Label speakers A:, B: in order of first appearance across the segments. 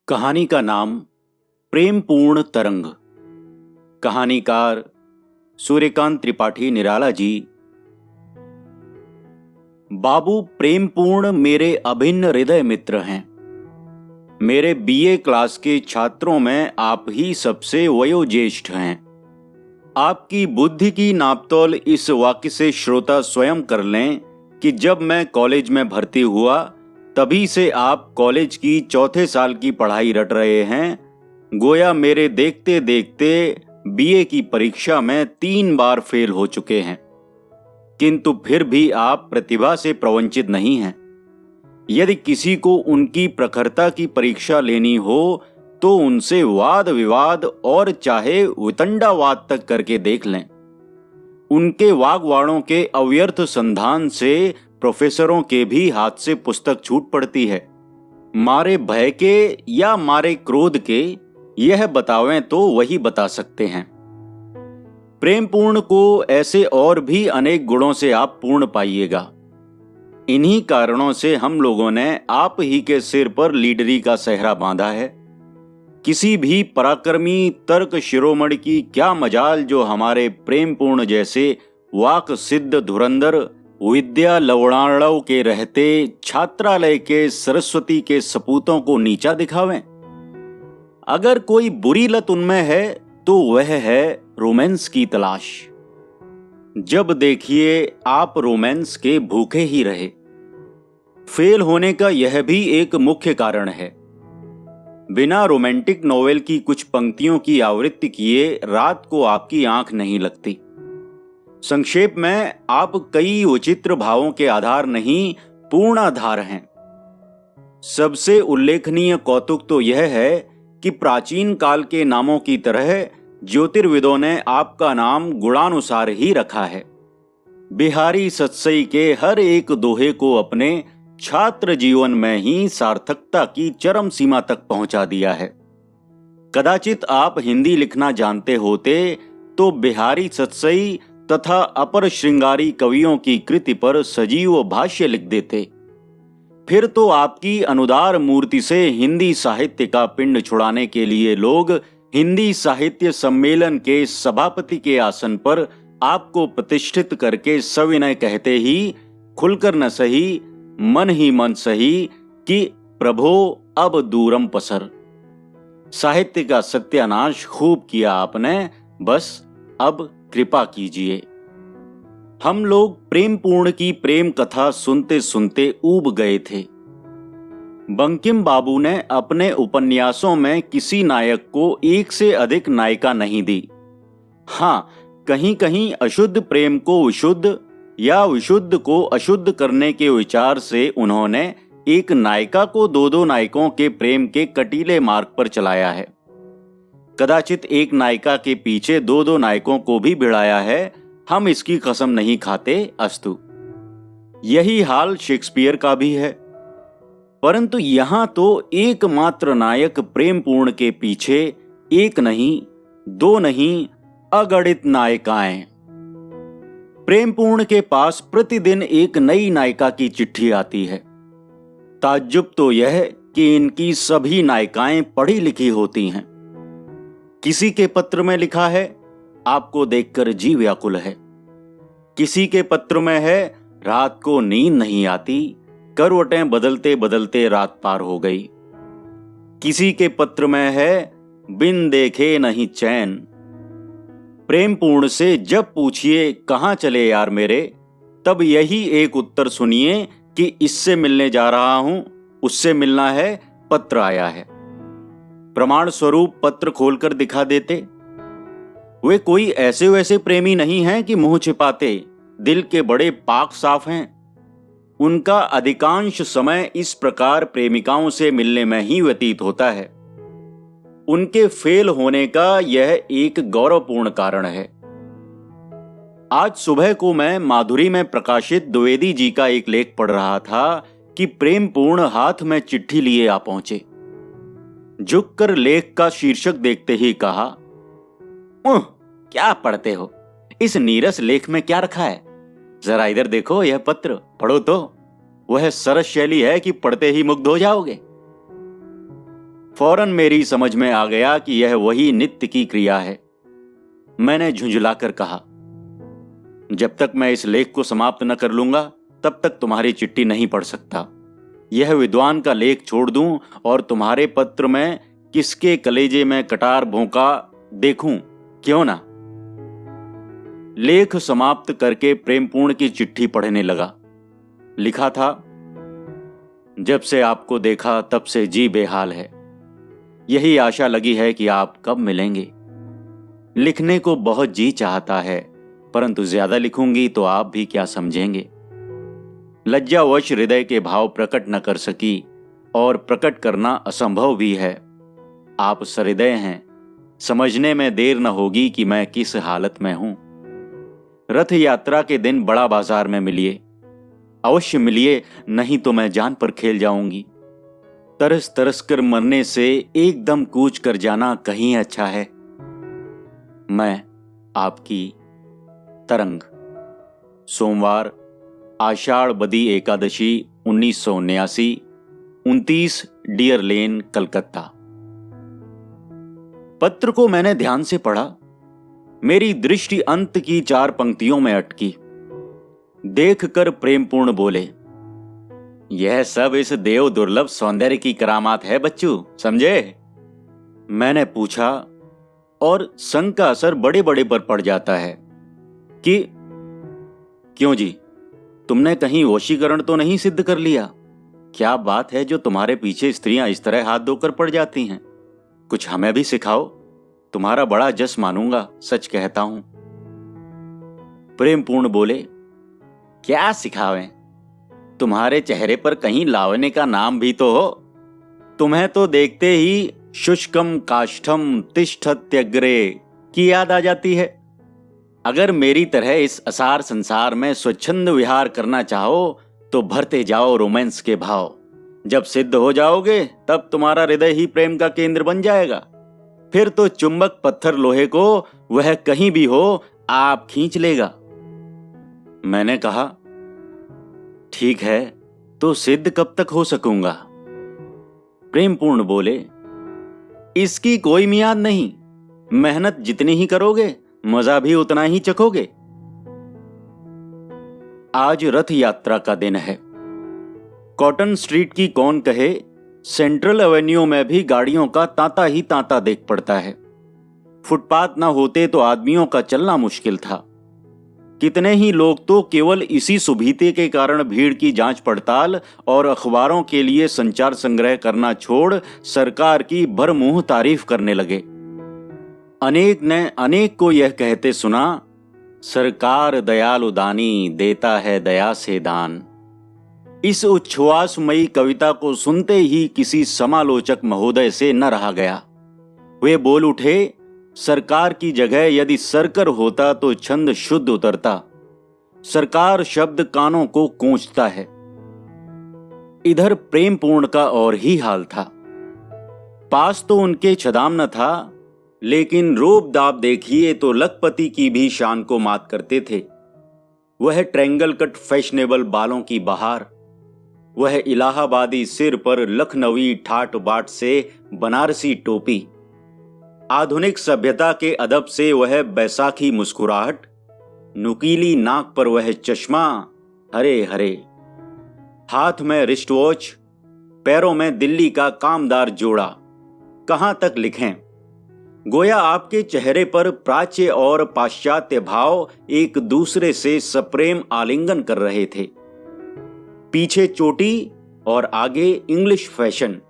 A: कहानी का नाम प्रेमपूर्ण तरंग। कहानीकार सूर्यकांत त्रिपाठी निराला जी। बाबू प्रेमपूर्ण मेरे अभिन्न हृदय मित्र हैं। मेरे बीए क्लास के छात्रों में आप ही सबसे वयोज्येष्ठ हैं। आपकी बुद्धि की नापतोल इस वाक्य से श्रोता स्वयं कर लें कि जब मैं कॉलेज में भर्ती हुआ तभी से आप कॉलेज की चौथे साल की पढ़ाई रट रहे हैं। गोया मेरे देखते देखते बीए की परीक्षा में 3 बार फेल हो चुके हैं, किंतु फिर भी आप प्रतिभा से प्रवंचित नहीं हैं। यदि किसी को उनकी प्रखरता की परीक्षा लेनी हो तो उनसे वाद विवाद और चाहे वितंडावाद तक करके देख लें। उनके वाग्वाणों के अव्यर्थ संधान से प्रोफेसरों के भी हाथ से पुस्तक छूट पड़ती है। मारे भय के या मारे क्रोध के, यह बतावें तो वही बता सकते हैं। प्रेमपूर्ण को ऐसे और भी अनेक गुणों से आप पूर्ण पाइएगा। इन्हीं कारणों से हम लोगों ने आप ही के सिर पर लीडरी का सेहरा बांधा है। किसी भी पराक्रमी तर्क शिरोमणि की क्या मजाल जो हमारे प्रेमपूर्ण जैसे वाक सिद्ध धुरंधर विद्या लवणाणव के रहते छात्रालय के सरस्वती के सपूतों को नीचा दिखावें। अगर कोई बुरी लत उनमें है तो वह है रोमांस की तलाश। जब देखिए आप रोमांस के भूखे ही रहे। फेल होने का यह भी एक मुख्य कारण है। बिना रोमांटिक नॉवेल की कुछ पंक्तियों की आवृत्ति किए रात को आपकी आंख नहीं लगती। संक्षेप में, आप कई विचित्र भावों के आधार नहीं, पूर्णाधार हैं। सबसे उल्लेखनीय कौतुक तो यह है कि प्राचीन काल के नामों की तरह ज्योतिर्विदों ने आपका नाम गुणानुसार ही रखा है। बिहारी सत्सई के हर एक दोहे को अपने छात्र जीवन में ही सार्थकता की चरम सीमा तक पहुंचा दिया है। कदाचित आप हिंदी लिखना जानते होते तो बिहारी सत्सई तथा अपर श्रृंगारी कवियों की कृति पर सजीव भाष्य लिख देते। फिर तो आपकी अनुदार मूर्ति से हिंदी साहित्य का पिंड छुड़ाने के लिए लोग हिंदी साहित्य सम्मेलन के सभापति के आसन पर आपको प्रतिष्ठित करके सविनय कहते ही, खुलकर न सही मन ही मन सही कि प्रभो अब दूरम पसर। साहित्य का सत्यानाश खूब किया आपने, बस अब कृपा कीजिए। हम लोग प्रेमपूर्ण की प्रेम कथा सुनते सुनते ऊब गए थे। बंकिम बाबू ने अपने उपन्यासों में किसी नायक को एक से अधिक नायिका नहीं दी। हाँ, कहीं कहीं अशुद्ध प्रेम को विशुद्ध या विशुद्ध को अशुद्ध करने के विचार से उन्होंने एक नायिका को 2-2 नायकों के प्रेम के कटीले मार्ग पर चलाया है। कदाचित एक नायिका के पीछे 2-2 नायकों को भी भिड़ाया है। हम इसकी कसम नहीं खाते, अस्तु। यही हाल शेक्सपियर का भी है। परंतु यहां तो एकमात्र नायक प्रेमपूर्ण के पीछे एक नहीं, 2 नहीं, अगणित नायिकाएं। प्रेमपूर्ण के पास प्रतिदिन एक नई नायिका की चिट्ठी आती है। ताज्जुब तो यह कि इनकी सभी नायिकाएं पढ़ी लिखी होती हैं। किसी के पत्र में लिखा है, आपको देखकर जी व्याकुल है। किसी के पत्र में है, रात को नींद नहीं आती, करवटें बदलते बदलते रात पार हो गई। किसी के पत्र में है, बिन देखे नहीं चैन। प्रेमपूर्ण से जब पूछिए कहां चले यार मेरे, तब यही एक उत्तर सुनिए कि इससे मिलने जा रहा हूं, उससे मिलना है, पत्र आया है। प्रमाण स्वरूप पत्र खोलकर दिखा देते। वे कोई ऐसे वैसे प्रेमी नहीं हैं कि मुंह छिपाते, दिल के बड़े पाक साफ हैं। उनका अधिकांश समय इस प्रकार प्रेमिकाओं से मिलने में ही व्यतीत होता है। उनके फेल होने का यह एक गौरवपूर्ण कारण है। आज सुबह को मैं माधुरी में प्रकाशित द्विवेदी जी का एक लेख पढ़ रहा था कि प्रेमपूर्ण हाथ में चिट्ठी लिए आ पहुंचे। झुककर लेख का शीर्षक देखते ही कहा, क्या पढ़ते हो? इस नीरस लेख में क्या रखा है? जरा इधर देखो, यह पत्र पढ़ो तो। वह सरस शैली है कि पढ़ते ही मुग्ध हो जाओगे। फौरन मेरी समझ में आ गया कि यह वही नित्य की क्रिया है। मैंने झुंझलाकर कहा, जब तक मैं इस लेख को समाप्त न कर लूंगा तब तक तुम्हारी चिट्ठी नहीं पढ़ सकता। यह विद्वान का लेख छोड़ दूं और तुम्हारे पत्र में किसके कलेजे में कटार भोंका देखूं, क्यों ना? लेख समाप्त करके प्रेमपूर्ण की चिट्ठी पढ़ने लगा। लिखा था, जब से आपको देखा तब से जी बेहाल है। यही आशा लगी है कि आप कब मिलेंगे। लिखने को बहुत जी चाहता है, परंतु ज्यादा लिखूंगी तो आप भी क्या समझेंगे। लज्जावश हृदय के भाव प्रकट न कर सकी और प्रकट करना असंभव भी है। आप सहृदय हैं, समझने में देर न होगी कि मैं किस हालत में हूं। रथ यात्रा के दिन बड़ा बाजार में मिलिए, अवश्य मिलिए, नहीं तो मैं जान पर खेल जाऊंगी। तरस तरस कर मरने से एकदम कूच कर जाना कहीं अच्छा है। मैं आपकी तरंग। सोमवार, आषाढ़ बदी एकादशी 1979, 29 डियर लेन, कलकत्ता। पत्र को मैंने ध्यान से पढ़ा। मेरी दृष्टि अंत की 4 पंक्तियों में अटकी। देखकर प्रेमपूर्ण बोले, यह सब इस देव दुर्लभ सौंदर्य की करामात है बच्चू, समझे? मैंने पूछा, और संग का असर बड़े बड़े पर पड़ जाता है कि क्यों जी, तुमने कहीं वशीकरण तो नहीं सिद्ध कर लिया? क्या बात है जो तुम्हारे पीछे स्त्रियां इस तरह हाथ धोकर पड़ जाती हैं? कुछ हमें भी सिखाओ, तुम्हारा बड़ा जस मानूंगा, सच कहता हूं। प्रेमपूर्ण बोले, क्या सिखावें? तुम्हारे चेहरे पर कहीं लावण्य का नाम भी तो हो। तुम्हें तो देखते ही शुष्कम काष्ठम तिष्ठत्यग्रे की याद आ जाती है। अगर मेरी तरह इस असार संसार में स्वच्छंद विहार करना चाहो तो भरते जाओ रोमांस के भाव। जब सिद्ध हो जाओगे तब तुम्हारा हृदय ही प्रेम का केंद्र बन जाएगा। फिर तो चुंबक पत्थर लोहे को वह कहीं भी हो आप खींच लेगा। मैंने कहा, ठीक है, तो सिद्ध कब तक हो सकूंगा? प्रेमपूर्ण बोले, इसकी कोई मियाद नहीं। मेहनत जितनी ही करोगे मजा भी उतना ही चखोगे। आज रथ यात्रा का दिन है। कॉटन स्ट्रीट की कौन कहे, सेंट्रल एवेन्यू में भी गाड़ियों का तांता ही तांता देख पड़ता है। फुटपाथ न होते तो आदमियों का चलना मुश्किल था। कितने ही लोग तो केवल इसी सुभीते के कारण भीड़ की जांच पड़ताल और अखबारों के लिए संचार संग्रह करना छोड़ सरकार की भरमुंह तारीफ करने लगे। अनेक ने अनेक को यह कहते सुना, सरकार दयालु दानी, देता है दया से दान। इस उच्छ्वासमयी कविता को सुनते ही किसी समालोचक महोदय से न रहा गया। वे बोल उठे, सरकार की जगह यदि सरकर होता तो छंद शुद्ध उतरता। सरकार शब्द कानों को कोंचता है। इधर प्रेमपूर्ण का और ही हाल था। पास तो उनके छदाम न था, लेकिन रूप दाब देखिए तो लखपति की भी शान को मात करते थे। वह ट्रैंगल कट फैशनेबल बालों की बहार, वह इलाहाबादी सिर पर लखनवी ठाट बाट से बनारसी टोपी, आधुनिक सभ्यता के अदब से वह बैसाखी मुस्कुराहट, नुकीली नाक पर वह चश्मा, हरे हरे हाथ में रिस्ट वॉच, पैरों में दिल्ली का कामदार जोड़ा। कहां तक लिखें? गोया आपके चेहरे पर प्राच्य और पाश्चात्य भाव एक दूसरे से सप्रेम आलिंगन कर रहे थे। पीछे चोटी और आगे इंग्लिश फैशन।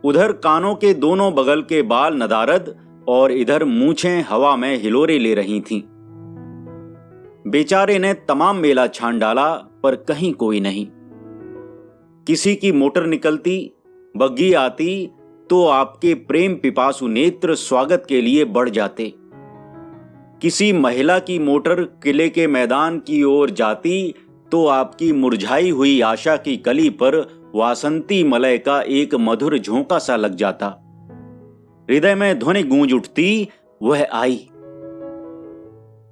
A: उधर कानों के दोनों बगल के बाल नदारद और इधर मूछें हवा में हिलोरे ले रही थीं। बेचारे ने तमाम मेला छान डाला पर कहीं कोई नहीं। किसी की मोटर निकलती, बग्गी आती तो आपके प्रेम पिपासु नेत्र स्वागत के लिए बढ़ जाते। किसी महिला की मोटर किले के मैदान की ओर जाती तो आपकी मुरझाई हुई आशा की कली पर वासंती मलय का एक मधुर झोंका सा लग जाता। हृदय में ध्वनि गूंज उठती, वह आई।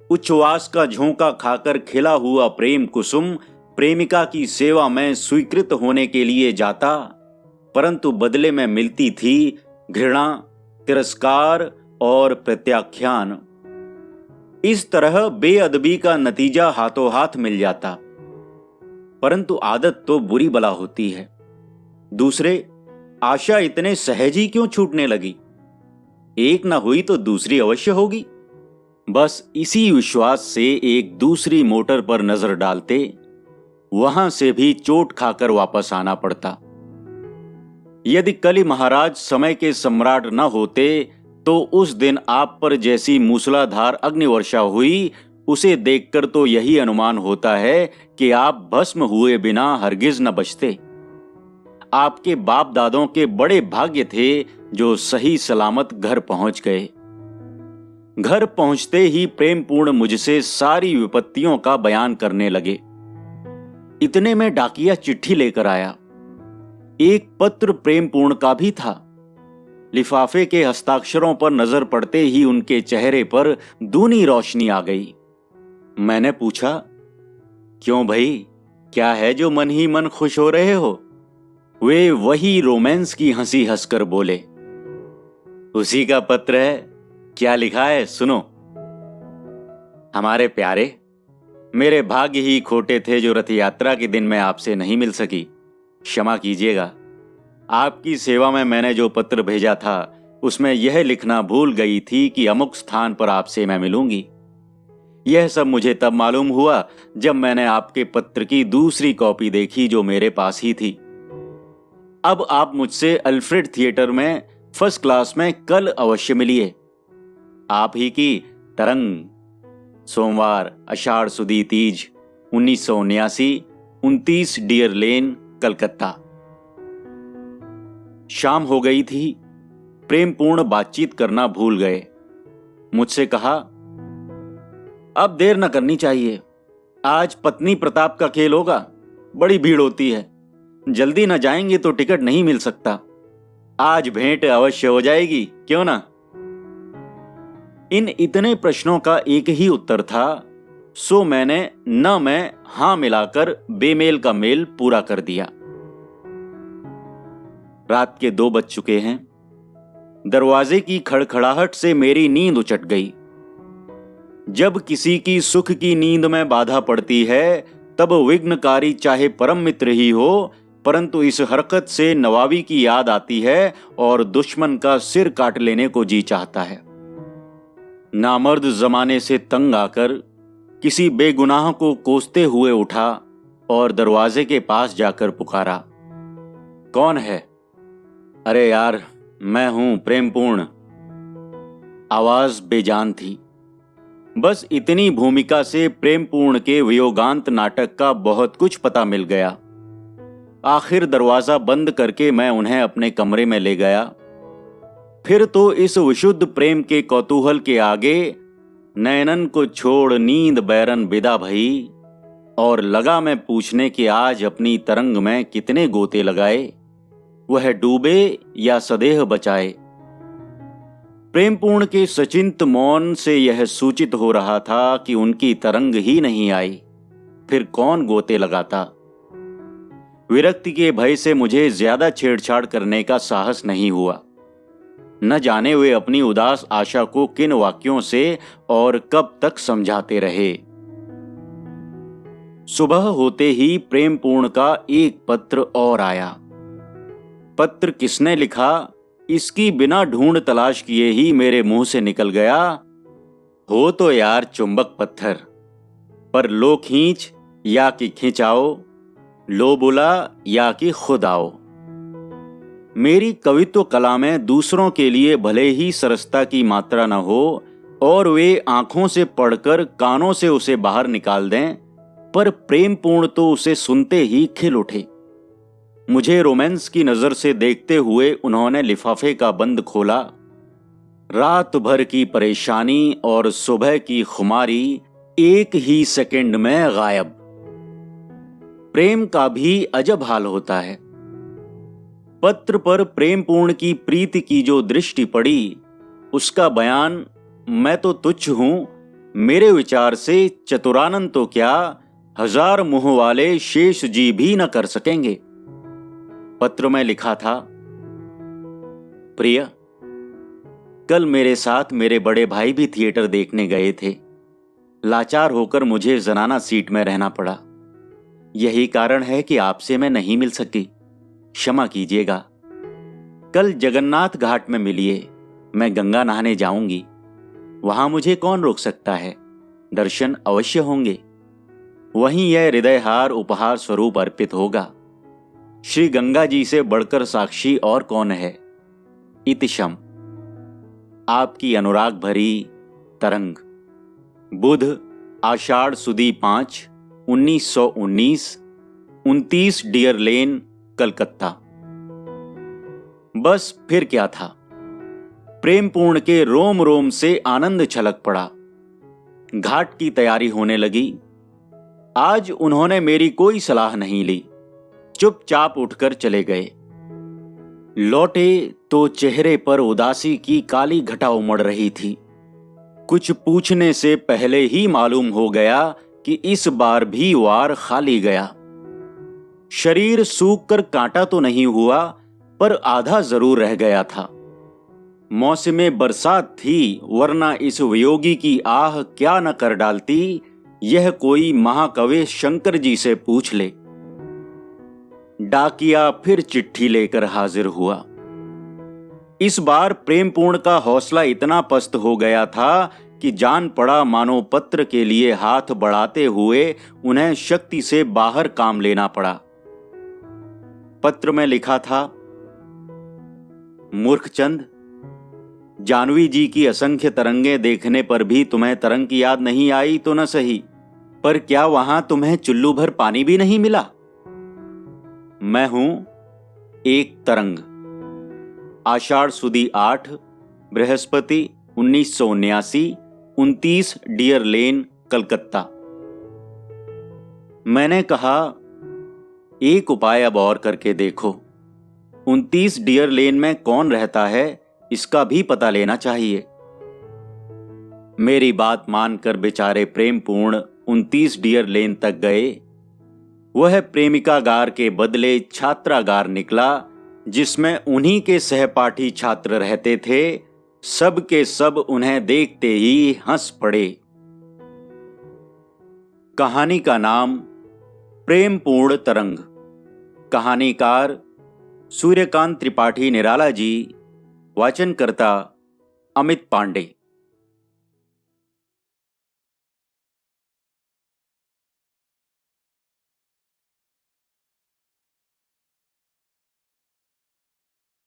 A: उच्छ्वास का झोंका खाकर खिला हुआ प्रेम कुसुम प्रेमिका की सेवा में स्वीकृत होने के लिए जाता। परंतु बदले में मिलती थी घृणा, तिरस्कार और प्रत्याख्यान। इस तरह बेअदबी का नतीजा हाथों हाथ मिल जाता। परंतु आदत तो बुरी बला होती है। दूसरे, आशा इतने सहज ही क्यों छूटने लगी? एक ना हुई तो दूसरी अवश्य होगी। बस इसी विश्वास से एक दूसरी मोटर पर नजर डालते, वहां से भी चोट खाकर वापस आना पड़ता। यदि कली महाराज समय के सम्राट न होते तो उस दिन आप पर जैसी मूसलाधार अग्निवर्षा हुई, उसे देखकर तो यही अनुमान होता है कि आप भस्म हुए बिना हरगिज न बचते। आपके बाप दादों के बड़े भाग्य थे जो सही सलामत घर पहुंच गए। घर पहुंचते ही प्रेमपूर्ण मुझसे सारी विपत्तियों का बयान करने लगे। इतने में डाकिया चिट्ठी लेकर आया। एक पत्र प्रेमपूर्ण का भी था। लिफाफे के हस्ताक्षरों पर नजर पड़ते ही उनके चेहरे पर दूनी रोशनी आ गई। मैंने पूछा, क्यों भाई, क्या है जो मन ही मन खुश हो रहे हो? वे वही रोमांस की हंसी हंसकर बोले, उसी का पत्र है। क्या लिखा है सुनो। हमारे प्यारे, मेरे भाग्य ही खोटे थे जो रथ यात्रा के दिन मैं आपसे नहीं मिल सकी। क्षमा कीजिएगा। आपकी सेवा में मैंने जो पत्र भेजा था उसमें यह लिखना भूल गई थी कि अमुक स्थान पर आपसे मैं मिलूंगी। यह सब मुझे तब मालूम हुआ जब मैंने आपके पत्र की दूसरी कॉपी देखी जो मेरे पास ही थी। अब आप मुझसे अल्फ्रेड थिएटर में फर्स्ट क्लास में कल अवश्य मिलिए। आप ही की तरंग, सोमवार, आषाढ़ सुदी तीज, 1979, 29 डियर लेन, कलकत्ता। शाम हो गई थी। प्रेमपूर्ण बातचीत करना भूल गए। मुझसे कहा, अब देर न करनी चाहिए। आज पत्नी प्रताप का खेल होगा। बड़ी भीड़ होती है। जल्दी न जाएंगे तो टिकट नहीं मिल सकता। आज भेंट अवश्य हो जाएगी, क्यों ना? इन इतने प्रश्नों का एक ही उत्तर था, सो मैंने न में हां मिलाकर बेमेल का मेल पूरा कर दिया। रात के 2 बज चुके हैं। दरवाजे की खड़खड़ाहट से मेरी नींद उचट गई। जब किसी की सुख की नींद में बाधा पड़ती है तब विघ्नकारी चाहे परम मित्र ही हो, परंतु इस हरकत से नवाबी की याद आती है और दुश्मन का सिर काट लेने को जी चाहता है। नामर्द जमाने से तंग आकर किसी बेगुनाह को कोसते हुए उठा और दरवाजे के पास जाकर पुकारा, कौन है? अरे यार, मैं हूं प्रेमपूर्ण। आवाज बेजान थी। बस इतनी भूमिका से प्रेमपूर्ण के वियोगांत नाटक का बहुत कुछ पता मिल गया। आखिर दरवाजा बंद करके मैं उन्हें अपने कमरे में ले गया। फिर तो इस विशुद्ध प्रेम के कौतूहल के आगे नैनन को छोड़ नींद बैरन विदा भई, और लगा मैं पूछने कि आज अपनी तरंग में कितने गोते लगाए, वह डूबे या सदेह बचाए। प्रेमपूर्ण के सचिंत मौन से यह सूचित हो रहा था कि उनकी तरंग ही नहीं आई, फिर कौन गोते लगाता। विरक्ति के भय से मुझे ज्यादा छेड़छाड़ करने का साहस नहीं हुआ। न जाने वे अपनी उदास आशा को किन वाक्यों से और कब तक समझाते रहे। सुबह होते ही प्रेमपूर्ण का एक पत्र और आया। पत्र किसने लिखा, इसकी बिना ढूंढ तलाश किए ही मेरे मुंह से निकल गया, हो तो यार चुंबक पत्थर, पर लो खींच या कि खिंचाओ, लो बुला या कि खुद आओ। मेरी कवित्व कला में दूसरों के लिए भले ही सरसता की मात्रा न हो और वे आंखों से पढ़कर कानों से उसे बाहर निकाल दें, पर प्रेमपूर्ण तो उसे सुनते ही खिल उठे। मुझे रोमांस की नजर से देखते हुए उन्होंने लिफाफे का बंद खोला। रात भर की परेशानी और सुबह की खुमारी एक ही सेकंड में गायब। प्रेम का भी अजब हाल होता है। पत्र पर प्रेमपूर्ण की प्रीति की जो दृष्टि पड़ी, उसका बयान मैं तो तुच्छ हूं, मेरे विचार से चतुरानंद तो क्या 1000 मुंह वाले शेष जी भी न कर सकेंगे। पत्र में लिखा था, प्रिय, कल मेरे साथ मेरे बड़े भाई भी थिएटर देखने गए थे। लाचार होकर मुझे जनाना सीट में रहना पड़ा। यही कारण है कि आपसे मैं नहीं मिल सकी, क्षमा कीजिएगा। कल जगन्नाथ घाट में मिलिए, मैं गंगा नहाने जाऊंगी। वहां मुझे कौन रोक सकता है, दर्शन अवश्य होंगे। वहीं यह हृदयहार उपहार स्वरूप अर्पित होगा। श्री गंगा जी से बढ़कर साक्षी और कौन है। इतिशम। आपकी अनुराग भरी तरंग। बुध, आषाढ़ सुदी 5, 1919, 29 डियर लेन, कलकत्ता। बस फिर क्या था। प्रेमपूर्ण के रोम रोम से आनंद छलक पड़ा। घाट की तैयारी होने लगी। आज उन्होंने मेरी कोई सलाह नहीं ली, चुपचाप उठकर चले गए। लौटे तो चेहरे पर उदासी की काली घटा उमड़ रही थी। कुछ पूछने से पहले ही मालूम हो गया कि इस बार भी वार खाली गया। शरीर सूख कर कांटा तो नहीं हुआ, पर आधा जरूर रह गया था। मौसमे बरसात थी, वरना इस वियोगी की आह क्या न कर डालती, यह कोई महाकवि शंकर जी से पूछ ले। डाकिया फिर चिट्ठी लेकर हाजिर हुआ। इस बार प्रेमपूर्ण का हौसला इतना पस्त हो गया था कि जान पड़ा मानो पत्र के लिए हाथ बढ़ाते हुए उन्हें शक्ति से बाहर काम लेना पड़ा। पत्र में लिखा था, मूर्खचंद, जानवी जी की असंख्य तरंगे देखने पर भी तुम्हें तरंग की याद नहीं आई तो न सही, पर क्या वहां तुम्हें चुल्लू भर पानी भी नहीं मिला। मैं हूं एक तरंग। आषाढ़ सुदी 8, बृहस्पति 1979, 29 डियर लेन, कलकत्ता। मैंने कहा, एक उपाय अब और करके देखो। 29 डियर लेन में कौन रहता है, इसका भी पता लेना चाहिए। मेरी बात मानकर बेचारे प्रेमपूर्ण 29 डियर लेन तक गए। वह प्रेमिकागार के बदले छात्रागार निकला, जिसमें उन्हीं के सहपाठी छात्र रहते थे। सब के सब उन्हें देखते ही हंस पड़े। कहानी का नाम प्रेमपूर्ण तरंग। कहानीकार सूर्यकांत त्रिपाठी निराला जी। वाचनकर्ता अमित पांडे।